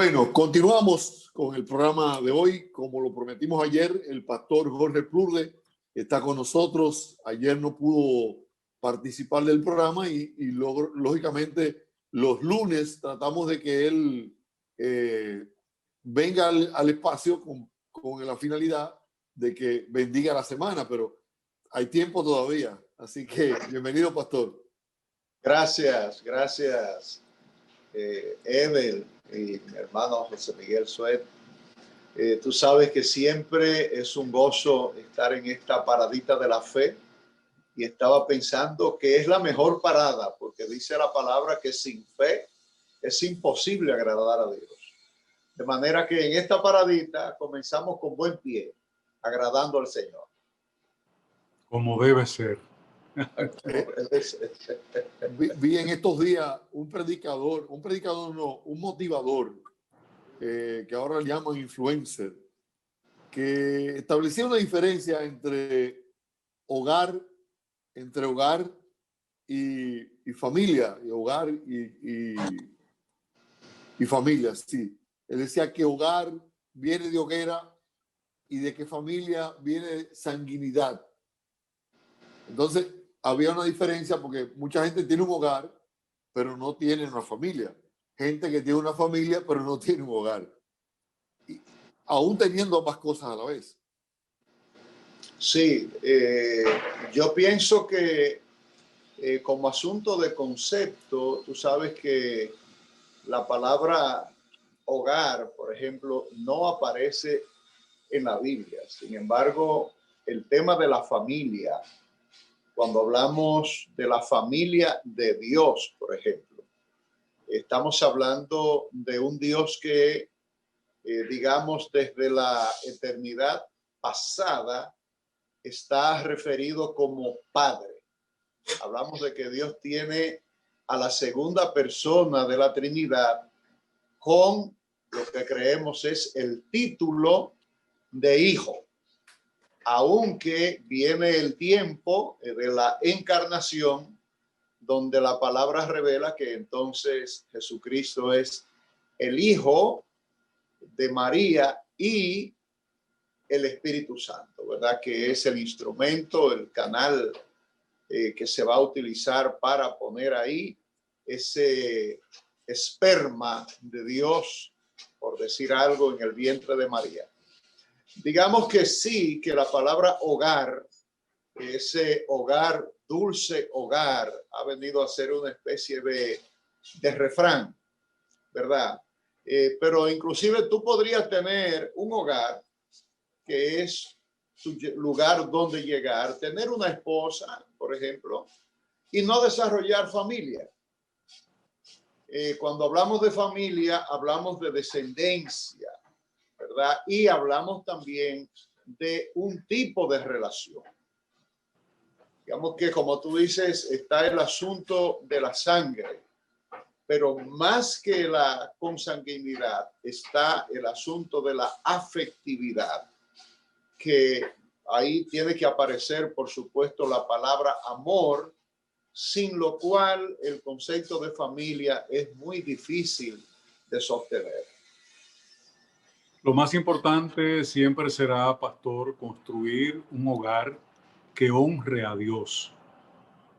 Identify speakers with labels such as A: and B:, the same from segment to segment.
A: Bueno, continuamos con el programa de hoy. Como lo prometimos ayer, el pastor Jorge Plurde está con nosotros. Ayer no pudo participar del programa y lógicamente los lunes tratamos de que él venga al espacio con la finalidad de que bendiga la semana, pero hay tiempo todavía. Así que bienvenido, pastor.
B: Gracias, Evel y mi hermano José Miguel Suet. Tú sabes que siempre es un gozo estar en esta paradita de la fe, y estaba pensando que es la mejor parada, porque dice la palabra que sin fe es imposible agradar a Dios. De manera que en esta paradita comenzamos con buen pie, agradando al Señor.
C: Como debe ser.
A: Vi en estos días un motivador, que ahora le llaman influencer, que establecía una diferencia entre hogar y familia, y hogar y familia, sí. Él decía que hogar viene de hoguera y de que familia viene de sanguinidad. Entonces, había una diferencia porque mucha gente tiene un hogar, pero no tiene una familia. Gente que tiene una familia, pero no tiene un hogar. Y aún teniendo ambas cosas a la vez.
B: Sí, yo pienso que como asunto de concepto, tú sabes que la palabra hogar, por ejemplo, no aparece en la Biblia. Sin embargo, el tema de la familia, cuando hablamos de la familia de Dios, por ejemplo, estamos hablando de un Dios que, digamos, desde la eternidad pasada está referido como Padre. Hablamos de que Dios tiene a la segunda persona de la Trinidad con lo que creemos es el título de hijo, aunque viene el tiempo de la encarnación, donde la palabra revela que entonces Jesucristo es el Hijo de María y el Espíritu Santo, ¿verdad? Que es el instrumento, el canal que se va a utilizar para poner ahí ese esperma de Dios, por decir algo, en el vientre de María. Digamos que sí, que la palabra hogar, ese hogar, dulce hogar, ha venido a ser una especie de refrán, ¿verdad? Pero inclusive tú podrías tener un hogar que es su lugar donde llegar, tener una esposa, por ejemplo, y no desarrollar familia. Cuando hablamos de familia, hablamos de descendencia, ¿verdad? Y hablamos también de un tipo de relación. Digamos que, como tú dices, está el asunto de la sangre, pero más que la consanguinidad está el asunto de la afectividad, que ahí tiene que aparecer, por supuesto, la palabra amor, sin lo cual el concepto de familia es muy difícil de sostener.
C: Lo más importante siempre será, pastor, construir un hogar que honre a Dios,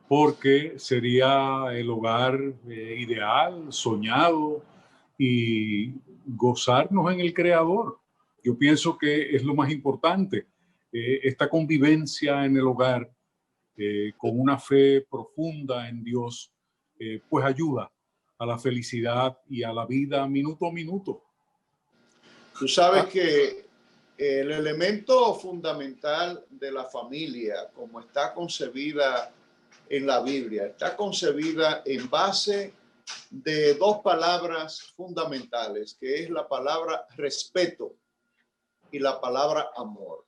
C: porque sería el hogar ideal, soñado, y gozarnos en el Creador. Yo pienso que es lo más importante, esta convivencia en el hogar con una fe profunda en Dios, pues ayuda a la felicidad y a la vida minuto a minuto.
B: Tú sabes que el elemento fundamental de la familia, como está concebida en la Biblia, está concebida en base de dos palabras fundamentales, que es la palabra respeto y la palabra amor.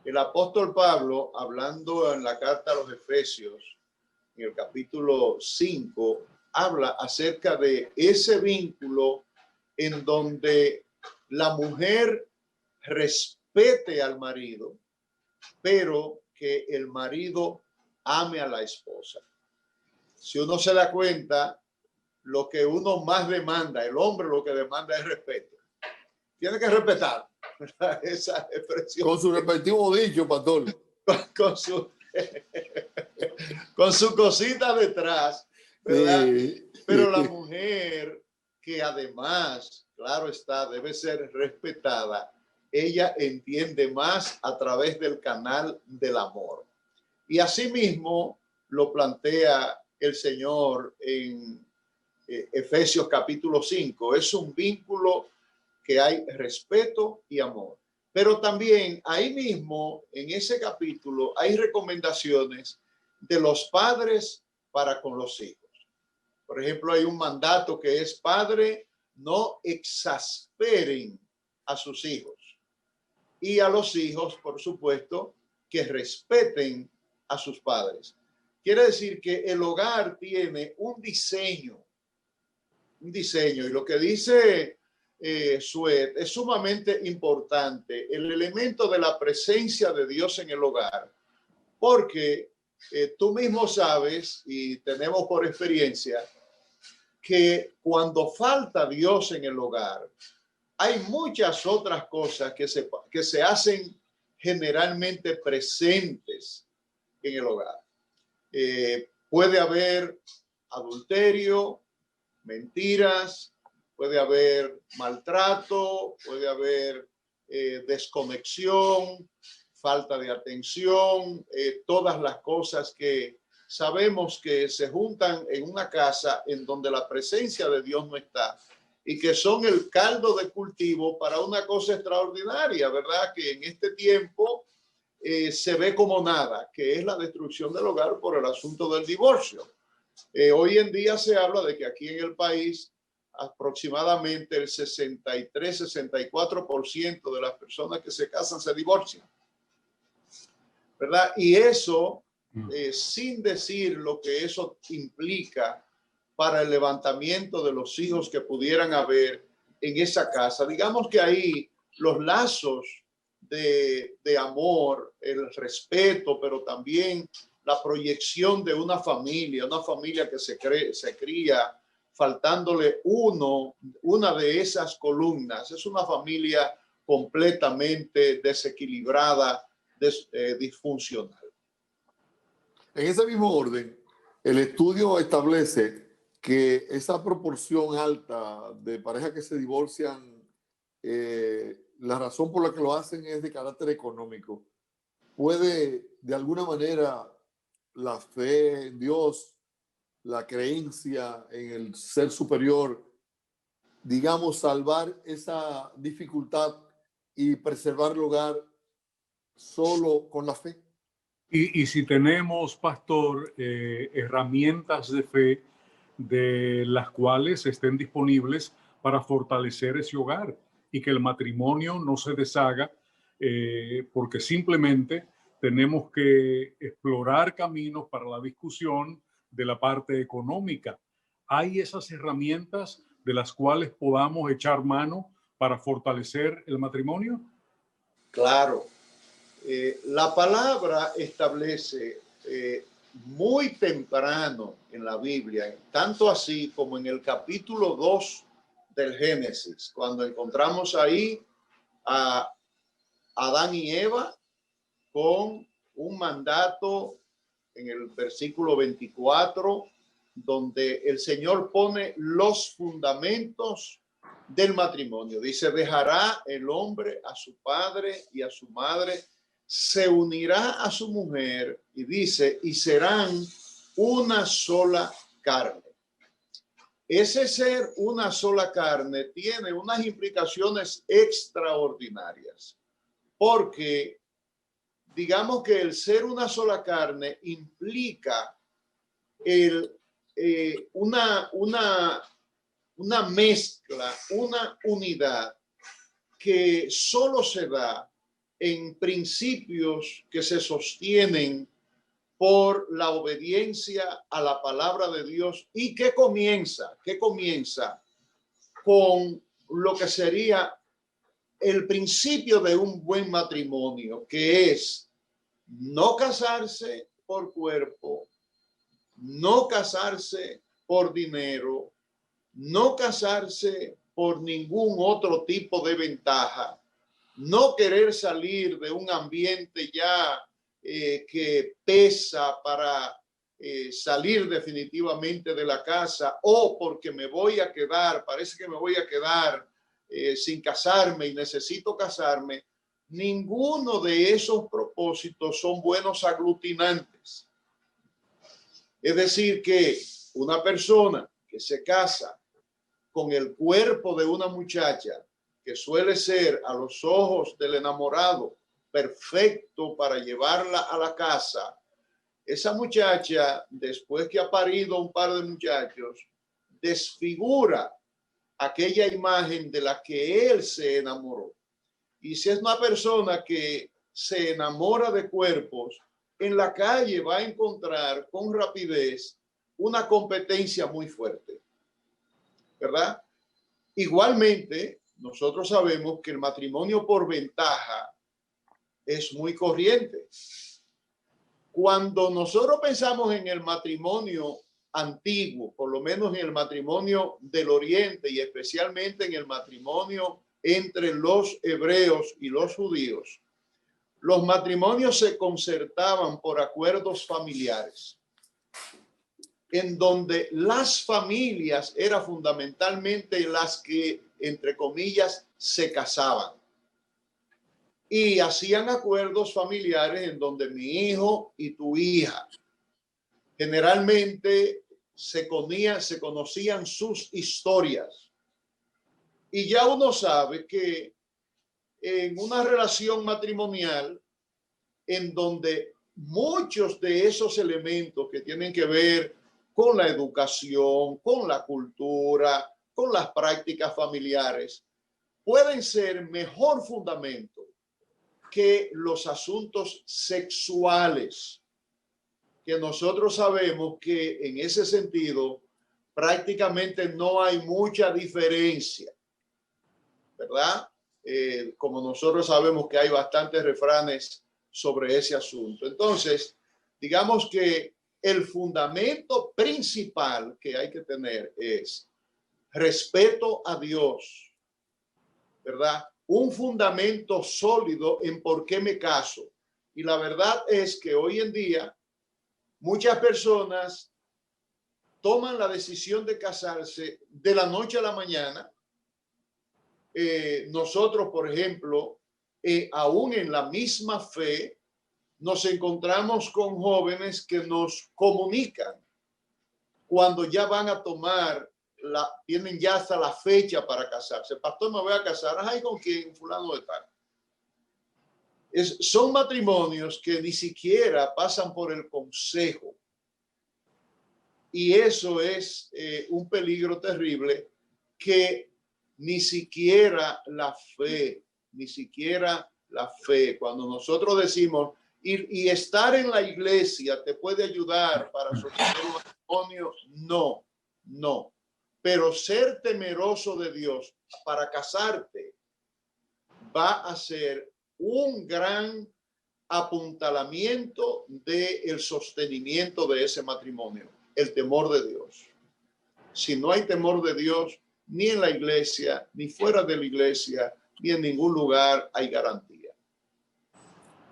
B: El apóstol Pablo, hablando en la carta a los Efesios, en el capítulo 5, habla acerca de ese vínculo en donde la mujer respete al marido, pero que el marido ame a la esposa. Si uno se da cuenta, lo que uno más demanda, el hombre lo que demanda es respeto. Tiene que respetar, ¿verdad? Esa expresión.
A: Con su respectivo dicho, pastor.
B: Con su, con su cosita detrás, ¿verdad?
A: Sí.
B: Pero la mujer, que además, claro está, debe ser respetada, ella entiende más a través del canal del amor. Y asimismo lo plantea el Señor en Efesios capítulo 5. Es un vínculo que hay respeto y amor. Pero también ahí mismo, en ese capítulo, hay recomendaciones de los padres para con los hijos. Por ejemplo, hay un mandato que es: padre, no exasperen a sus hijos. Y a los hijos, por supuesto, que respeten a sus padres. Quiere decir que el hogar tiene un diseño, y lo que dice Suet es sumamente importante, el elemento de la presencia de Dios en el hogar, porque tú mismo sabes, y tenemos por experiencia, que cuando falta Dios en el hogar, hay muchas otras cosas que se hacen generalmente presentes en el hogar. Puede haber adulterio, mentiras, puede haber maltrato, puede haber desconexión, falta de atención, todas las cosas que sabemos que se juntan en una casa en donde la presencia de Dios no está y que son el caldo de cultivo para una cosa extraordinaria, ¿verdad? Que en este tiempo se ve como nada, que es la destrucción del hogar por el asunto del divorcio. Hoy en día se habla de que aquí en el país aproximadamente el 63-64% de las personas que se casan se divorcian, ¿verdad? Y eso, sin decir lo que eso implica para el levantamiento de los hijos que pudieran haber en esa casa. Digamos que ahí los lazos de amor, el respeto, pero también la proyección de una familia que se cría faltándole una de esas columnas. Es una familia completamente desequilibrada, disfuncional.
A: En ese mismo orden, el estudio establece que esa proporción alta de parejas que se divorcian, la razón por la que lo hacen es de carácter económico. ¿Puede de alguna manera la fe en Dios, la creencia en el ser superior, digamos, salvar esa dificultad y preservar el hogar solo con la fe?
C: Y si tenemos, pastor, herramientas de fe de las cuales estén disponibles para fortalecer ese hogar y que el matrimonio no se deshaga, porque simplemente tenemos que explorar caminos para la discusión de la parte económica. ¿Hay esas herramientas de las cuales podamos echar mano para fortalecer el matrimonio?
B: Claro. La palabra establece muy temprano en la Biblia, tanto así como en el capítulo 2 del Génesis, cuando encontramos ahí a Adán y Eva con un mandato en el versículo 24, donde el Señor pone los fundamentos del matrimonio. Dice: dejará el hombre a su padre y a su madre, se unirá a su mujer, y dice, y serán una sola carne. Ese ser una sola carne tiene unas implicaciones extraordinarias, porque digamos que el ser una sola carne implica una mezcla, una unidad que solo se da en principios que se sostienen por la obediencia a la palabra de Dios y que comienza con lo que sería el principio de un buen matrimonio, que es no casarse por cuerpo, no casarse por dinero, no casarse por ningún otro tipo de ventaja, no querer salir de un ambiente ya que pesa para salir definitivamente de la casa, o porque me voy a quedar, parece que me voy a quedar sin casarme y necesito casarme. Ninguno de esos propósitos son buenos aglutinantes. Es decir, que una persona que se casa con el cuerpo de una muchacha que suele ser a los ojos del enamorado perfecto para llevarla a la casa, esa muchacha, después que ha parido un par de muchachos, desfigura aquella imagen de la que él se enamoró. Y si es una persona que se enamora de cuerpos, en la calle va a encontrar con rapidez una competencia muy fuerte, ¿verdad? Igualmente, nosotros sabemos que el matrimonio por ventaja es muy corriente. Cuando nosotros pensamos en el matrimonio antiguo, por lo menos en el matrimonio del Oriente y especialmente en el matrimonio entre los hebreos y los judíos, los matrimonios se concertaban por acuerdos familiares, en donde las familias eran fundamentalmente las que, entre comillas, se casaban. Y hacían acuerdos familiares en donde mi hijo y tu hija generalmente se conocían sus historias. Y ya uno sabe que en una relación matrimonial en donde muchos de esos elementos que tienen que ver con la educación, con la cultura, con las prácticas familiares, pueden ser mejor fundamento que los asuntos sexuales, que nosotros sabemos que en ese sentido prácticamente no hay mucha diferencia, ¿verdad? Como nosotros sabemos que hay bastantes refranes sobre ese asunto. Entonces, digamos que el fundamento principal que hay que tener es respeto a Dios, ¿verdad? Un fundamento sólido en por qué me caso. Y la verdad es que hoy en día muchas personas toman la decisión de casarse de la noche a la mañana. Nosotros, por ejemplo, aún en la misma fe, nos encontramos con jóvenes que nos comunican cuando ya van a tomar, tienen ya hasta la fecha para casarse. Pastor, me voy a casar. Ay, ¿con quién? Fulano de tal. Son matrimonios que ni siquiera pasan por el consejo. Y eso es un peligro terrible, que ni siquiera la fe, cuando nosotros decimos, y estar en la iglesia te puede ayudar para sostener un matrimonio, no. Pero ser temeroso de Dios para casarte va a ser un gran apuntalamiento del sostenimiento de ese matrimonio, el temor de Dios. Si no hay temor de Dios, ni en la iglesia, ni fuera de la iglesia, ni en ningún lugar hay garantía.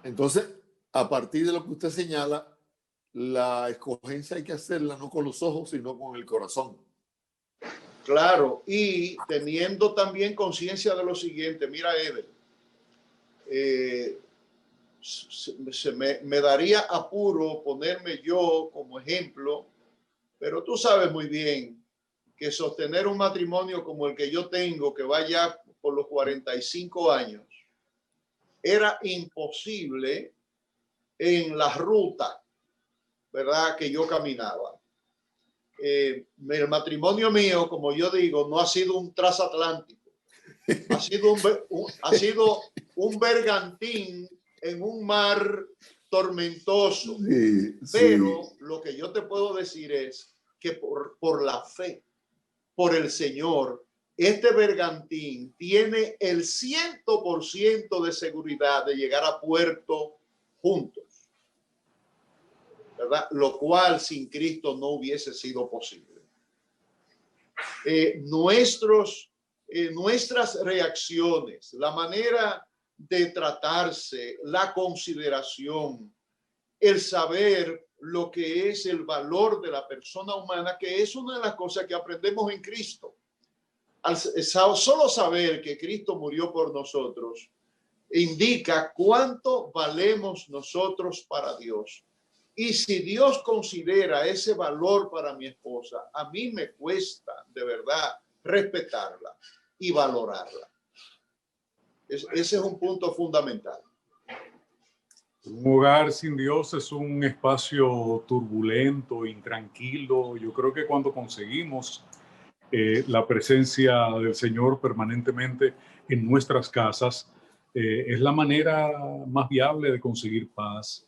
A: Entonces, a partir de lo que usted señala, la escogencia hay que hacerla no con los ojos, sino con el corazón.
B: Claro, y teniendo también conciencia de lo siguiente. Mira, Eder, me daría apuro ponerme yo como ejemplo, pero tú sabes muy bien que sostener un matrimonio como el que yo tengo, que va ya por los 45 años, era imposible en la ruta, ¿verdad?, que yo caminaba. El matrimonio mío, como yo digo, no ha sido un transatlántico, ha sido un bergantín en un mar tormentoso. Sí, pero sí, lo que yo te puedo decir es que por la fe, por el Señor, este bergantín tiene el 100% de seguridad de llegar a puerto juntos, ¿verdad? Lo cual sin Cristo no hubiese sido posible. nuestras reacciones, la manera de tratarse, la consideración, el saber lo que es el valor de la persona humana, que es una de las cosas que aprendemos en Cristo. Solo saber que Cristo murió por nosotros indica cuánto valemos nosotros para Dios. Y si Dios considera ese valor para mi esposa, a mí me cuesta de verdad respetarla y valorarla. Ese es un punto fundamental.
C: Un hogar sin Dios es un espacio turbulento, intranquilo. Yo creo que cuando conseguimos la presencia del Señor permanentemente en nuestras casas, es la manera más viable de conseguir paz,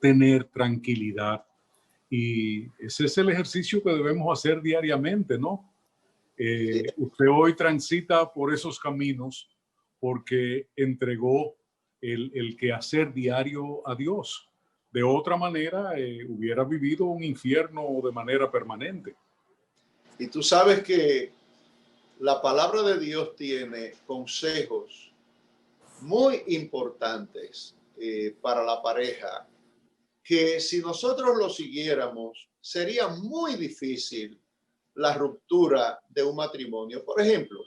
C: tener tranquilidad. Y ese es el ejercicio que debemos hacer diariamente, ¿no? Usted hoy transita por esos caminos porque entregó el quehacer diario a Dios. De otra manera, hubiera vivido un infierno de manera permanente.
B: Y tú sabes que la palabra de Dios tiene consejos muy importantes para la pareja, que si nosotros lo siguiéramos, sería muy difícil la ruptura de un matrimonio. Por ejemplo,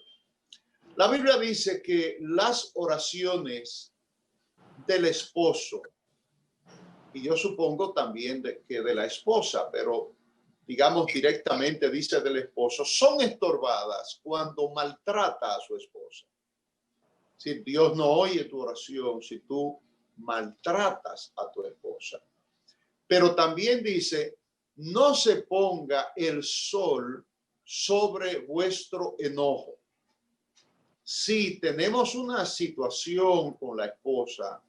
B: la Biblia dice que las oraciones del esposo, y yo supongo también que de la esposa, pero digamos directamente dice del esposo, son estorbadas cuando maltrata a su esposa. Si Dios no oye tu oración, si tú maltratas a tu esposa. Pero también dice, no se ponga el sol sobre vuestro enojo. Si tenemos una situación con la esposa,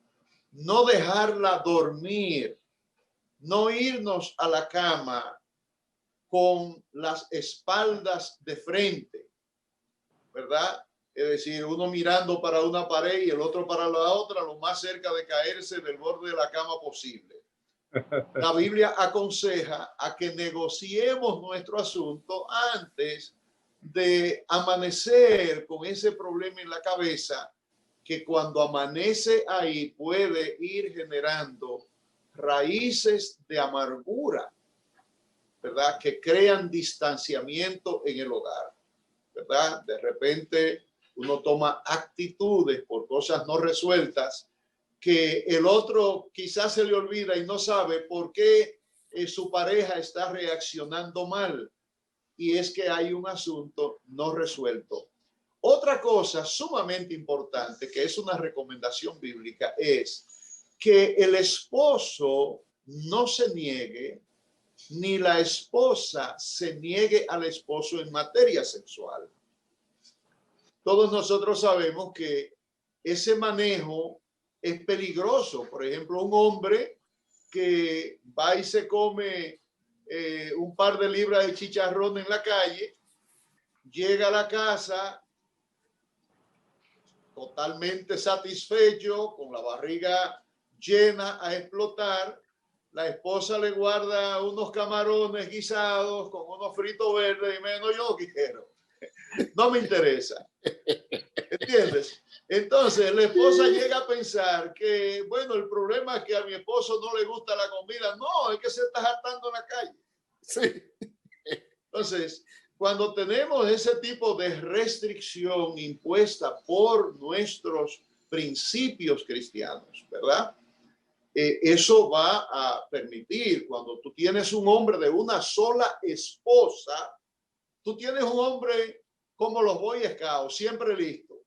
B: no dejarla dormir, no irnos a la cama con las espaldas de frente, ¿verdad? Es decir, uno mirando para una pared y el otro para la otra, lo más cerca de caerse del borde de la cama posible. La Biblia aconseja a que negociemos nuestro asunto antes de amanecer con ese problema en la cabeza, que cuando amanece ahí puede ir generando raíces de amargura, ¿verdad? Que crean distanciamiento en el hogar, ¿verdad? De repente uno toma actitudes por cosas no resueltas que el otro quizás se le olvida y no sabe por qué su pareja está reaccionando mal. Y es que hay un asunto no resuelto. Otra cosa sumamente importante, que es una recomendación bíblica, es que el esposo no se niegue, ni la esposa se niegue al esposo en materia sexual. Todos nosotros sabemos que ese manejo es peligroso. Por ejemplo, un hombre que va y se come un par de libras de chicharrón en la calle, llega a la casa totalmente satisfecho, con la barriga llena a explotar. La esposa le guarda unos camarones guisados con unos fritos verdes y menos yo quiero. No me interesa. ¿Entiendes? Entonces la esposa llega a pensar que, bueno, el problema es que a mi esposo no le gusta la comida. No, es que se está hartando en la calle.
A: Sí.
B: Entonces, cuando tenemos ese tipo de restricción impuesta por nuestros principios cristianos, ¿verdad? Eso va a permitir, cuando tú tienes un hombre de una sola esposa, tú tienes un hombre como los Boy Scouts, siempre listo.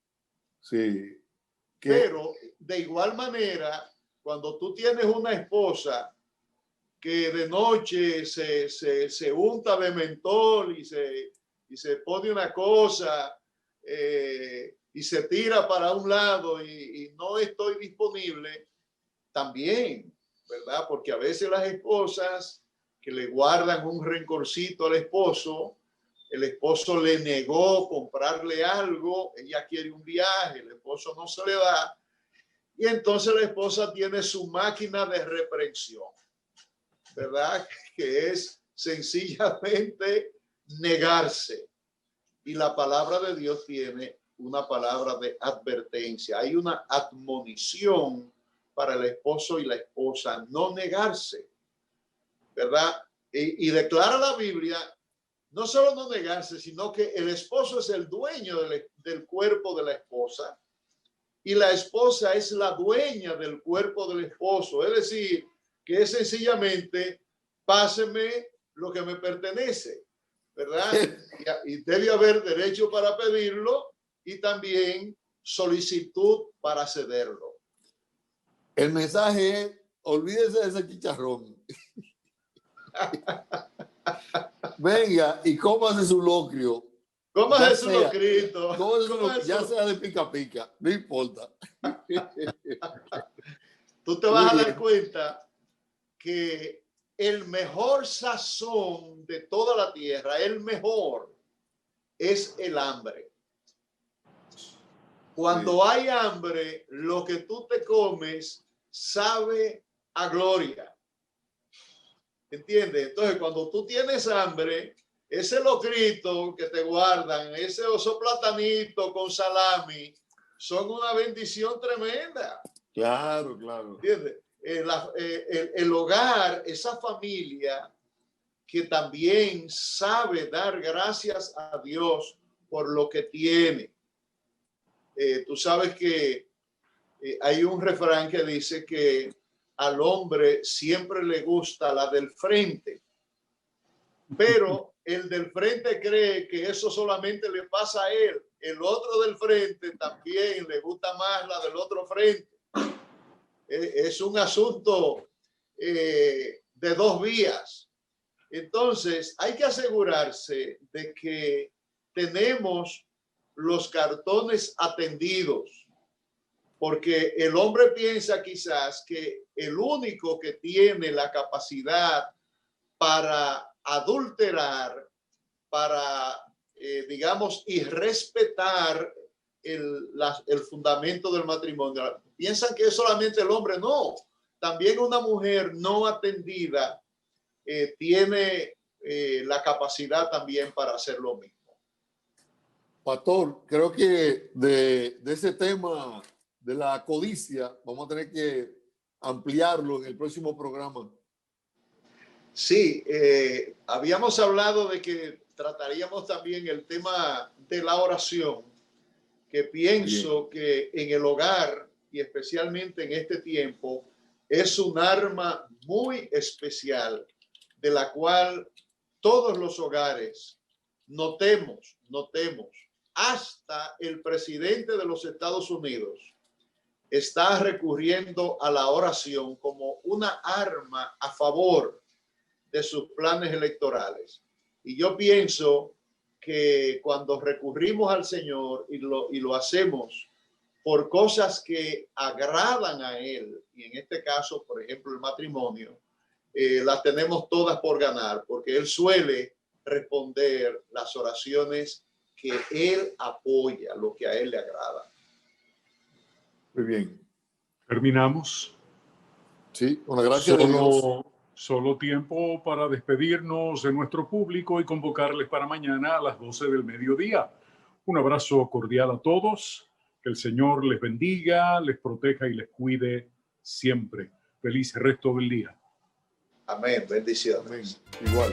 A: Sí.
B: Pero de igual manera, cuando tú tienes una esposa que de noche se unta de mentol y se pone una cosa y se tira para un lado y no estoy disponible, también, ¿verdad? Porque a veces las esposas que le guardan un rencorcito al esposo, el esposo le negó comprarle algo, ella quiere un viaje, el esposo no se le da, y entonces la esposa tiene su máquina de reprensión, ¿verdad? Que es sencillamente negarse. Y la palabra de Dios tiene una palabra de advertencia. Hay una admonición para el esposo y la esposa, no negarse, ¿verdad? Y declara la Biblia, no solo no negarse, sino que el esposo es el dueño del cuerpo de la esposa y la esposa es la dueña del cuerpo del esposo. Es decir, que es sencillamente, páseme lo que me pertenece, ¿verdad? Y debe haber derecho para pedirlo y también solicitud para cederlo.
A: El mensaje es, olvídese de ese chicharrón. Venga y cómase su locrio.
B: Cómase su locrito.
A: Ya sea de pica pica, no importa.
B: Tú te vas a dar cuenta que el mejor sazón de toda la tierra, el mejor, es el hambre. Cuando hay hambre, lo que tú te comes sabe a gloria. ¿Entiendes? Entonces, cuando tú tienes hambre, ese locrito que te guardan, ese oso platanito con salami, son una bendición tremenda.
A: Claro, claro.
B: ¿Entiendes? El hogar, esa familia que también sabe dar gracias a Dios por lo que tiene. Tú sabes que hay un refrán que dice que al hombre siempre le gusta la del frente, pero el del frente cree que eso solamente le pasa a él. El otro del frente también le gusta más la del otro frente. Es un asunto de dos vías. Entonces, hay que asegurarse de que tenemos los cartones atendidos, porque el hombre piensa quizás que el único que tiene la capacidad para adulterar, para, digamos, y respetar el fundamento del matrimonio, piensan que es solamente el hombre. No, también una mujer no atendida tiene la capacidad también para hacer lo mismo.
A: Pastor, creo que de ese tema de la codicia vamos a tener que ampliarlo en el próximo programa.
B: Sí, habíamos hablado de que trataríamos también el tema de la oración, que pienso que en el hogar y especialmente en este tiempo es un arma muy especial de la cual todos los hogares notemos, hasta el presidente de los Estados Unidos está recurriendo a la oración como una arma a favor de sus planes electorales. Y yo pienso que cuando recurrimos al Señor y lo hacemos por cosas que agradan a Él, y en este caso, por ejemplo, el matrimonio, las tenemos todas por ganar, porque Él suele responder las oraciones que Él apoya, lo que a Él le agrada.
A: Muy bien.
C: Terminamos.
A: Sí, una gracia de Dios.
C: Solo tiempo para despedirnos de nuestro público y convocarles para mañana a las 12 del mediodía. Un abrazo cordial a todos. Que el Señor les bendiga, les proteja y les cuide siempre. Feliz resto del día.
B: Amén. Bendiciones.
A: Amén. Igual.